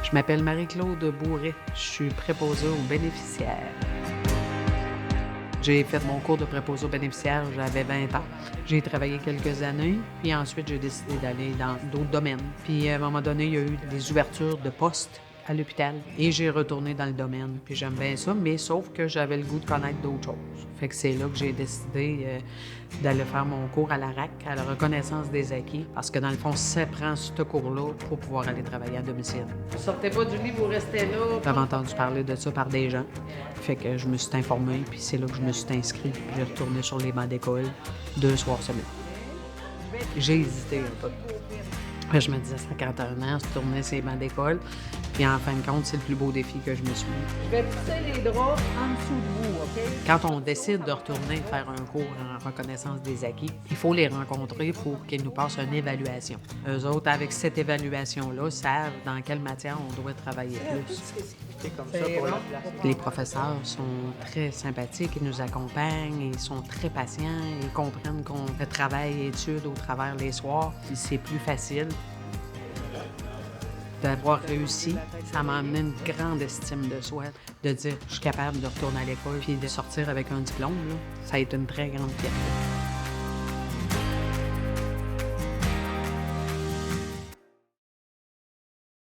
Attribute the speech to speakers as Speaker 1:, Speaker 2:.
Speaker 1: Je m'appelle Marie-Claude Bourret. Je suis préposée aux bénéficiaires. J'ai fait mon cours de préposé aux bénéficiaires, j'avais 20 ans. J'ai travaillé quelques années, puis ensuite j'ai décidé d'aller dans d'autres domaines. Puis à un moment donné, il y a eu des ouvertures de postes à l'hôpital et j'ai retourné dans le domaine. Puis j'aime bien ça, mais sauf que j'avais le goût de connaître d'autres choses. Fait que c'est là que j'ai décidé d'aller faire mon cours à la RAC, à la reconnaissance des acquis, parce que dans le fond, ça prend ce cours-là pour pouvoir aller travailler à domicile. Vous sortez pas du lit, vous restez là. J'avais entendu parler de ça par des gens. Fait que je me suis informée, puis c'est là que je me suis inscrite. Puis j'ai retourné sur les bancs d'école 2 soirs semaine. J'ai hésité un peu. Après, je me disais, ça 41 ans, se tourner ces bancs d'école. Puis en fin de compte, c'est le plus beau défi que je me suis mis.
Speaker 2: Je vais pousser les draps en dessous de vous, OK?
Speaker 1: Quand on décide de retourner faire un cours en reconnaissance des acquis, il faut les rencontrer pour qu'ils nous passent une évaluation. Eux autres, avec cette évaluation-là, savent dans quelle matière on doit travailler plus. Les professeurs sont très sympathiques, ils nous accompagnent, ils sont très patients, ils comprennent qu'on travaille et étude au travers les soirs, puis c'est plus facile. D'avoir réussi, ça m'a amené une grande estime de soi, de dire je suis capable de retourner à l'école puis de sortir avec un diplôme. Là. Ça a été une très grande fierté.